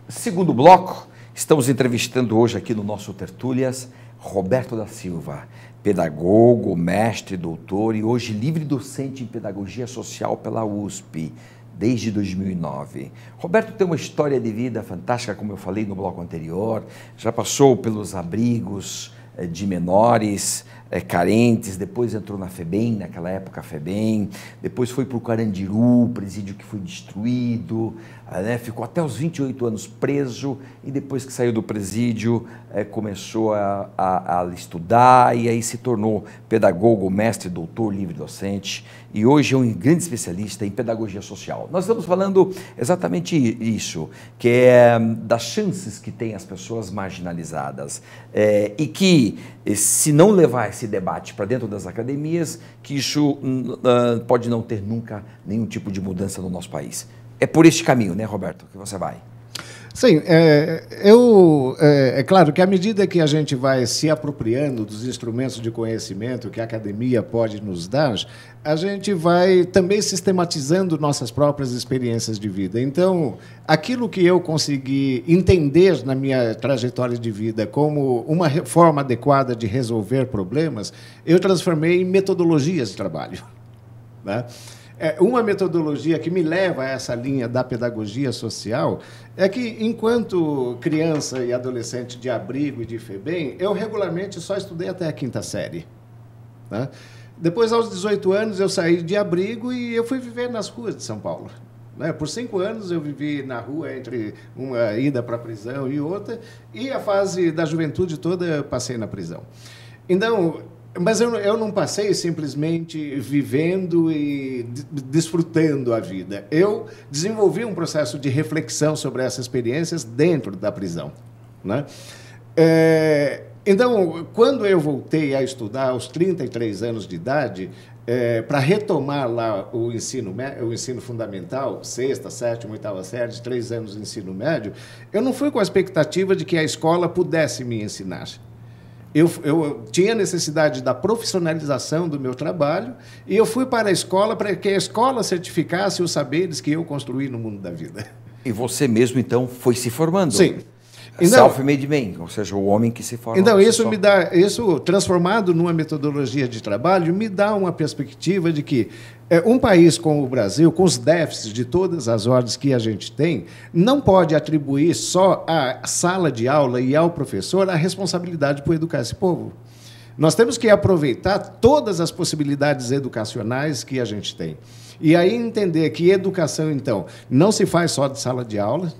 Segundo bloco, estamos entrevistando hoje aqui no nosso Tertúlias Roberto da Silva, pedagogo, mestre, doutor e hoje livre docente em Pedagogia Social pela USP, desde 2009. Roberto tem uma história de vida fantástica, como eu falei no bloco anterior, já passou pelos abrigos de menores carentes, depois entrou na FEBEM, naquela época a FEBEM, depois foi para o Carandiru, presídio que foi destruído, ficou até os 28 anos preso e depois que saiu do presídio começou a estudar e aí se tornou pedagogo, mestre, doutor, livre docente e hoje é um grande especialista em pedagogia social. Nós estamos falando exatamente isso, que é das chances que têm as pessoas marginalizadas e que se não levar esse debate para dentro das academias, que isso pode não ter nunca nenhum tipo de mudança no nosso país. É por este caminho, né, Roberto, que você vai? Sim, é claro que à medida que a gente vai se apropriando dos instrumentos de conhecimento que a academia pode nos dar, a gente vai também sistematizando nossas próprias experiências de vida. Então, aquilo que eu consegui entender na minha trajetória de vida como uma forma adequada de resolver problemas, eu transformei em metodologias de trabalho, né? Uma metodologia que me leva a essa linha da pedagogia social é que, enquanto criança e adolescente de abrigo e de FEBEM, eu regularmente só estudei até a 5ª série, né? Depois, aos 18 anos, eu saí de abrigo e eu fui viver nas ruas de São Paulo, né? Por 5 anos, eu vivi na rua entre uma ida para a prisão e outra, e a fase da juventude toda eu passei na prisão. Então, mas eu não passei simplesmente vivendo e desfrutando a vida. Eu desenvolvi um processo de reflexão sobre essas experiências dentro da prisão, né? Então, quando eu voltei a estudar aos 33 anos de idade, para retomar lá o ensino fundamental, 6ª, 7ª, 8ª série, de 3 anos de ensino médio, eu não fui com a expectativa de que a escola pudesse me ensinar. Eu tinha necessidade da profissionalização do meu trabalho e eu fui para a escola para que a escola certificasse os saberes que eu construí no mundo da vida. E você mesmo, então, foi se formando? Sim. Self-made man, ou seja, o homem que se forma. Então, isso transformado numa metodologia de trabalho, me dá uma perspectiva de que um país como o Brasil, com os déficits de todas as ordens que a gente tem, não pode atribuir só à sala de aula e ao professor a responsabilidade por educar esse povo. Nós temos que aproveitar todas as possibilidades educacionais que a gente tem. E aí entender que educação, então, não se faz só de sala de aula.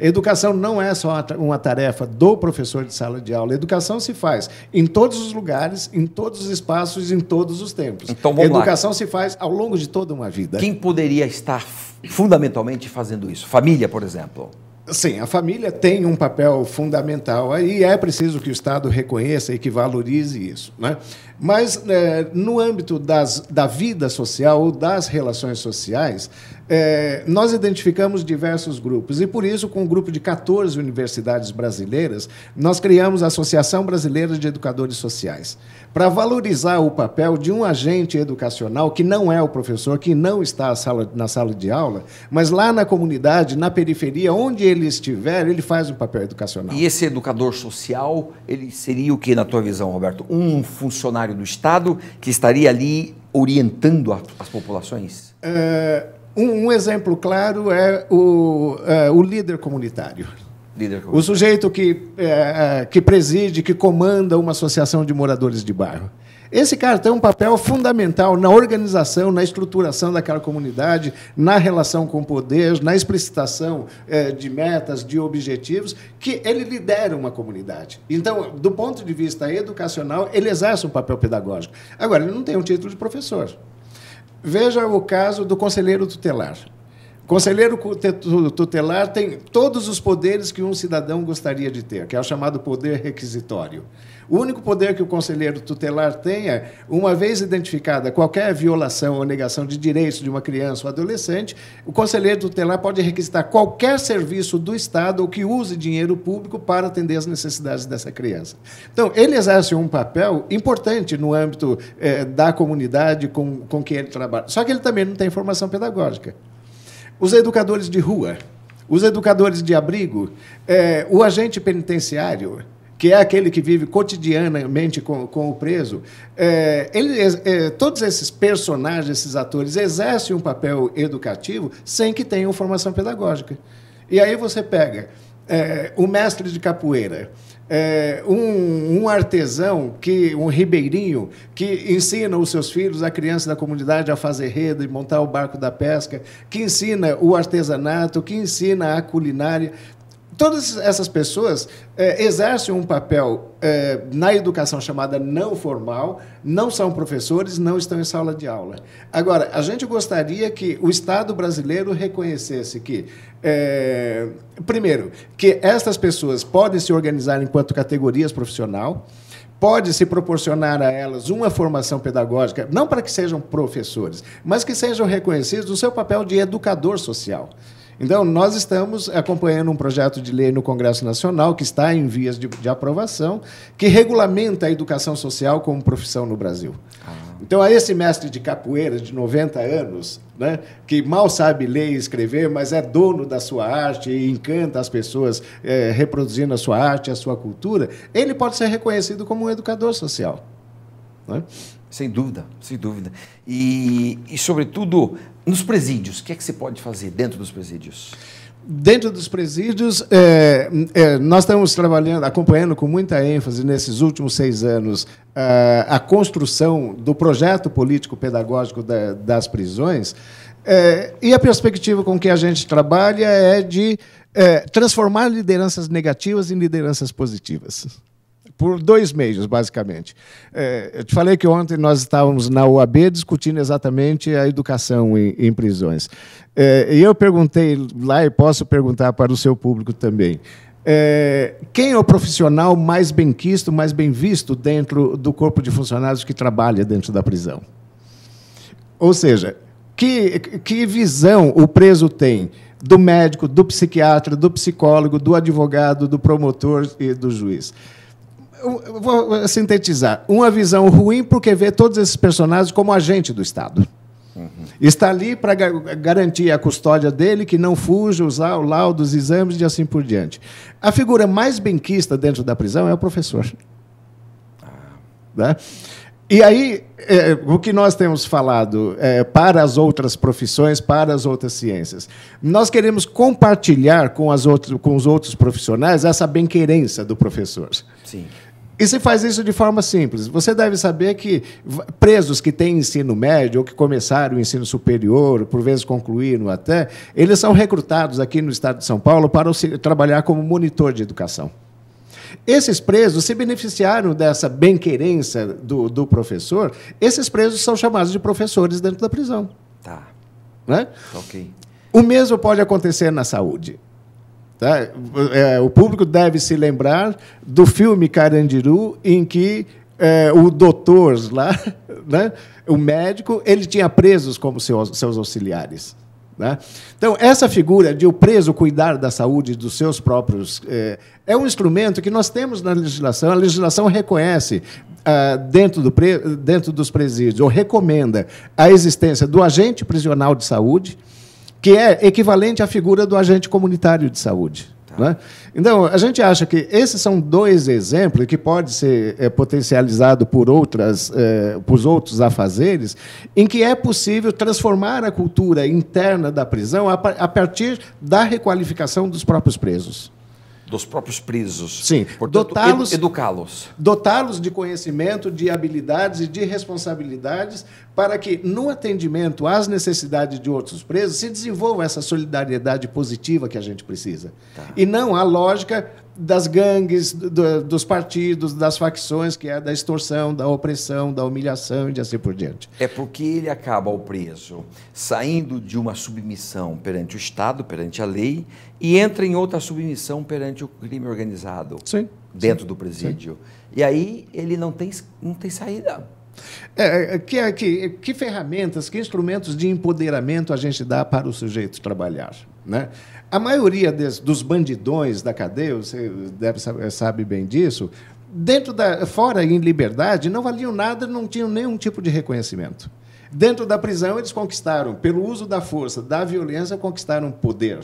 Educação não é só uma tarefa do professor de sala de aula. Educação se faz em todos os lugares, em todos os espaços, em todos os tempos. Então, vamos Educação lá. se faz ao longo de toda uma vida. Quem poderia estar fundamentalmente fazendo isso? Família, por exemplo? Sim, a família tem um papel fundamental e é preciso que o Estado reconheça e que valorize isso, né? Mas, no âmbito da vida social ou das relações sociais, nós identificamos diversos grupos e, por isso, com um grupo de 14 universidades brasileiras, nós criamos a Associação Brasileira de Educadores Sociais, para valorizar o papel de um agente educacional que não é o professor, que não está na sala de aula, mas lá na comunidade, na periferia, onde ele estiver, ele faz um papel educacional. E esse educador social, ele seria o que, na tua visão, Roberto? Um funcionário do Estado que estaria ali orientando as populações? Um exemplo claro é o líder comunitário. O sujeito que preside, que comanda uma associação de moradores de bairro. Esse cara tem um papel fundamental na organização, na estruturação daquela comunidade, na relação com o poder, na explicitação de metas, de objetivos, que ele lidera uma comunidade. Então, do ponto de vista educacional, ele exerce um papel pedagógico. Agora, ele não tem um título de professor. Veja o caso do conselheiro tutelar. O conselheiro tutelar tem todos os poderes que um cidadão gostaria de ter, que é o chamado poder requisitório. O único poder que o conselheiro tutelar tem é, uma vez identificada qualquer violação ou negação de direitos de uma criança ou adolescente, o conselheiro tutelar pode requisitar qualquer serviço do Estado ou que use dinheiro público para atender as necessidades dessa criança. Então, ele exerce um papel importante no âmbito da comunidade com que ele trabalha. Só que ele também não tem formação pedagógica. Os educadores de rua. os educadores de abrigo, o agente penitenciário, que é aquele que vive cotidianamente com o preso, todos esses personagens, esses atores, exercem um papel educativo sem que tenham formação pedagógica. E aí você pega o mestre de capoeira, um artesão, um ribeirinho, que ensina os seus filhos, a criança da comunidade, a fazer rede, montar o barco da pesca, que ensina o artesanato, que ensina a culinária. Todas essas pessoas exercem um papel na educação chamada não formal, não são professores, não estão em sala de aula. Agora, a gente gostaria que o Estado brasileiro reconhecesse que, primeiro, que estas pessoas podem se organizar enquanto categorias profissional, pode se proporcionar a elas uma formação pedagógica, não para que sejam professores, mas que sejam reconhecidos no seu papel de educador social. Então, nós estamos acompanhando um projeto de lei no Congresso Nacional, que está em vias de aprovação, que regulamenta a educação social como profissão no Brasil. Então, a esse mestre de capoeira de 90 anos, né, que mal sabe ler e escrever, mas é dono da sua arte e encanta as pessoas reproduzindo a sua arte, a sua cultura, ele pode ser reconhecido como um educador social. Né? Sem dúvida, sem dúvida. E, sobretudo, nos presídios, o que é que se pode fazer dentro dos presídios? Dentro dos presídios, nós estamos trabalhando, acompanhando com muita ênfase nesses últimos 6 anos a construção do projeto político-pedagógico das prisões, e a perspectiva com que a gente trabalha é de transformar lideranças negativas em lideranças positivas. Por 2 meios, basicamente. Eu te falei que ontem nós estávamos na UAB discutindo exatamente a educação em prisões. E eu perguntei lá, e posso perguntar para o seu público também, quem é o profissional mais benquisto, mais bem visto dentro do corpo de funcionários que trabalha dentro da prisão? Ou seja, que visão o preso tem do médico, do psiquiatra, do psicólogo, do advogado, do promotor e do juiz? Eu vou sintetizar. Uma visão ruim porque vê todos esses personagens como agente do Estado. Uhum. Está ali para garantir a custódia dele, que não fuja, usar o laudo, os exames e assim por diante. A figura mais benquista dentro da prisão é o professor. Né? E aí, o que nós temos falado para as outras profissões, para as outras ciências, nós queremos compartilhar com os outros profissionais essa benquerença do professor. Sim. E se faz isso de forma simples. Você deve saber que presos que têm ensino médio ou que começaram o ensino superior, por vezes concluíram até, eles são recrutados aqui no estado de São Paulo para trabalhar como monitor de educação. Esses presos se beneficiaram dessa benquerença do professor. Esses presos são chamados de professores dentro da prisão. Tá. Né? Ok. O mesmo pode acontecer na saúde. Tá? O público deve se lembrar do filme Carandiru, em que o doutor lá, né, o médico, ele tinha presos como seus auxiliares. Né? Então, essa figura de o preso cuidar da saúde dos seus próprios é um instrumento que nós temos na legislação. A legislação reconhece, dentro dos presídios, ou recomenda a existência do agente prisional de saúde, que é equivalente à figura do agente comunitário de saúde. Tá. Né? Então, a gente acha que esses são 2 exemplos que podem ser potencializados por outros afazeres, em que é possível transformar a cultura interna da prisão a partir da requalificação dos próprios presos. Dos próprios presos. Sim. Portanto, educá-los. Dotá-los de conhecimento, de habilidades e de responsabilidades para que, no atendimento às necessidades de outros presos, se desenvolva essa solidariedade positiva que a gente precisa. Tá. E não a lógica das gangues, dos partidos, das facções, que é da extorsão, da opressão, da humilhação e de assim por diante. É porque ele acaba, o preso, saindo de uma submissão perante o Estado, perante a lei, e entra em outra submissão perante o crime organizado. Sim. Dentro do presídio. Sim. E aí ele não tem saída. Que ferramentas, que instrumentos de empoderamento a gente dá para o sujeito trabalhar? Né? A maioria dos bandidões da cadeia, você sabe bem disso, fora em liberdade, não valiam nada, não tinham nenhum tipo de reconhecimento. Dentro da prisão, eles conquistaram, pelo uso da força, da violência, conquistaram poder.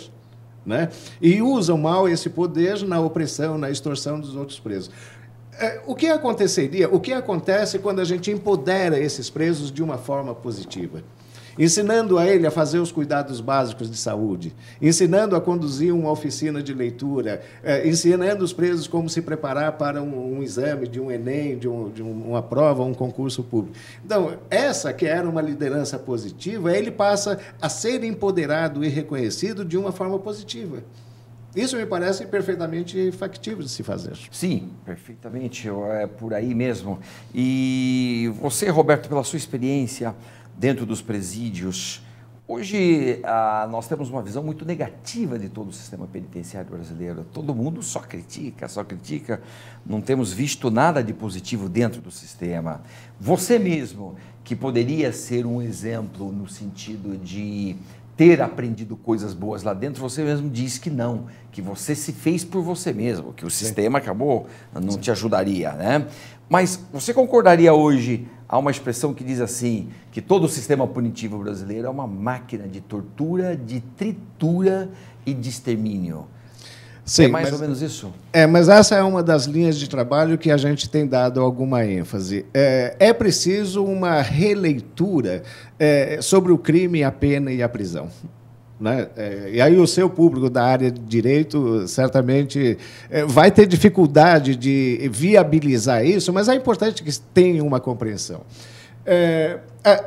né? E usam mal esse poder na opressão, na extorsão dos outros presos. O que aconteceria, o que acontece quando a gente empodera esses presos de uma forma positiva? Ensinando a ele a fazer os cuidados básicos de saúde, ensinando a conduzir uma oficina de leitura, ensinando os presos como se preparar para um exame de um Enem, de uma prova, um concurso público. Então, essa que era uma liderança positiva, ele passa a ser empoderado e reconhecido de uma forma positiva. Isso me parece perfeitamente factível de se fazer. Sim, perfeitamente, é por aí mesmo. E você, Roberto, pela sua experiência dentro dos presídios, hoje nós temos uma visão muito negativa de todo o sistema penitenciário brasileiro. Todo mundo só critica, não temos visto nada de positivo dentro do sistema. Você mesmo, que poderia ser um exemplo no sentido de ter aprendido coisas boas lá dentro, você mesmo diz que não, que você se fez por você mesmo, que o sistema acabou, não te ajudaria, né? Mas você concordaria hoje a uma expressão que diz assim, que todo o sistema punitivo brasileiro é uma máquina de tortura, de tritura e de extermínio? Sim, é mais ou menos isso? Mas essa é uma das linhas de trabalho que a gente tem dado alguma ênfase. É preciso uma releitura sobre o crime, a pena e a prisão. Né? E aí o seu público da área de direito certamente vai ter dificuldade de viabilizar isso, mas é importante que tenha uma compreensão.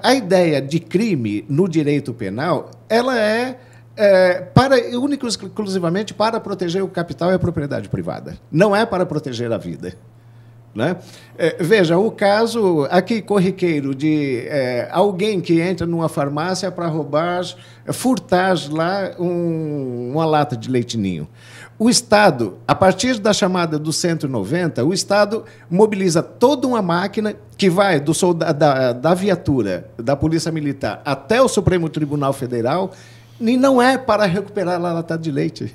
A ideia de crime no direito penal, ela única e exclusivamente para proteger o capital e a propriedade privada. Não é para proteger a vida. Né? Veja, o caso aqui corriqueiro de alguém que entra numa farmácia para furtar lá uma lata de leite ninho. O Estado, a partir da chamada do 190, o Estado mobiliza toda uma máquina que vai da viatura da Polícia Militar até o Supremo Tribunal Federal, e não é para recuperar a lata de leite.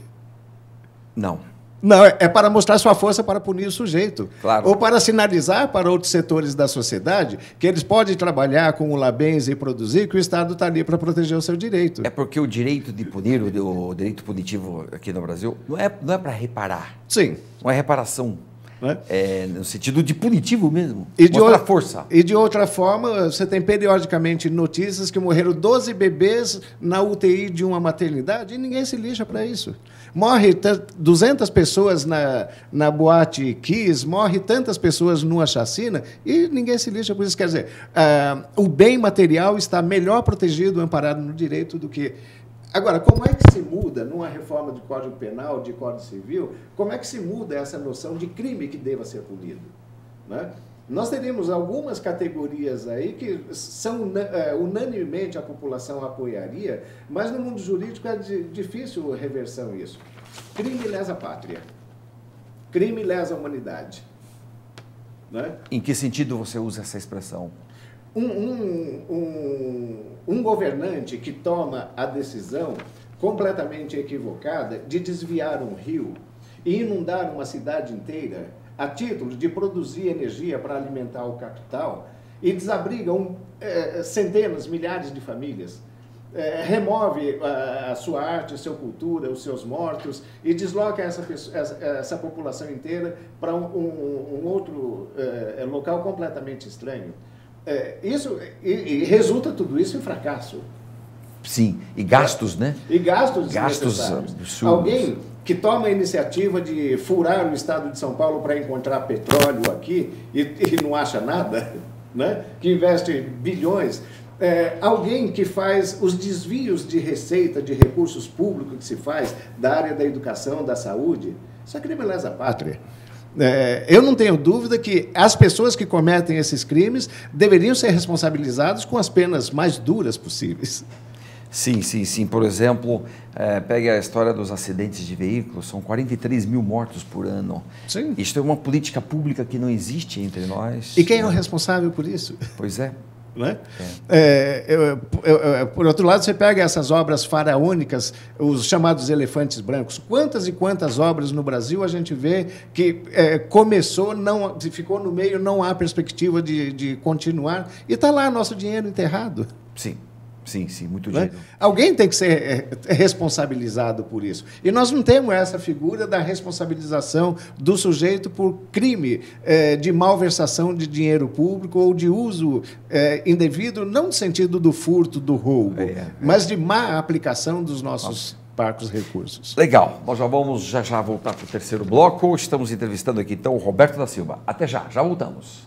Não. Não, é para mostrar sua força para punir o sujeito. Claro. Ou para sinalizar para outros setores da sociedade que eles podem trabalhar com o labens e produzir, que o Estado está ali para proteger o seu direito. É porque o direito de punir, o direito punitivo aqui no Brasil, não é para reparar. Sim. Não é reparação. No sentido de punitivo mesmo. Mostrar força. E de outra forma, você tem periodicamente notícias que morreram 12 bebês na UTI de uma maternidade e ninguém se lixa para isso. Morre 200 pessoas na boate Kiss, morre tantas pessoas numa chacina e ninguém se lixa por isso. Quer dizer, o bem material está melhor protegido, amparado no direito do que... Agora, como é que se muda, numa reforma do Código Penal, de Código Civil, como é que se muda essa noção de crime que deva ser punido? Né? Nós teríamos algumas categorias aí que unanimemente a população apoiaria, mas no mundo jurídico é difícil reversão isso. Crime lesa pátria. Crime lesa humanidade. Né? Em que sentido você usa essa expressão? Um governante que toma a decisão completamente equivocada de desviar um rio e inundar uma cidade inteira a título de produzir energia para alimentar o capital e desabriga centenas, milhares de famílias, remove a sua arte, a sua cultura, os seus mortos e desloca essa população inteira para um outro local completamente estranho. E resulta tudo isso em fracasso. Sim, e gastos, né? E gastos absurdos. Alguém que toma a iniciativa de furar o estado de São Paulo para encontrar petróleo aqui e não acha nada, né? Que investe bilhões. Alguém que faz os desvios de receita, de recursos públicos que se faz da área da educação, da saúde, isso é crime lesa pátria. Eu não tenho dúvida que as pessoas que cometem esses crimes deveriam ser responsabilizadas com as penas mais duras possíveis. Sim. Por exemplo, pegue a história dos acidentes de veículos, são 43 mil mortos por ano. Sim. Isto é uma política pública que não existe entre nós. E quem é o responsável por isso? Pois é. Né? Por outro lado, você pega essas obras faraônicas, os chamados elefantes brancos. Quantas e quantas obras no Brasil a gente vê que começou, ficou no meio, não há perspectiva de continuar, e está lá nosso dinheiro enterrado. Sim. Sim, sim, muito Né? dinheiro. Alguém tem que ser responsabilizado por isso. E nós não temos essa figura da responsabilização do sujeito por crime de malversação de dinheiro público ou de uso indevido, não no sentido do furto, do roubo, mas de má aplicação dos nossos parcos recursos. Legal, nós já vamos já voltar para o terceiro bloco. Estamos entrevistando aqui então o Roberto da Silva. Até já, já voltamos.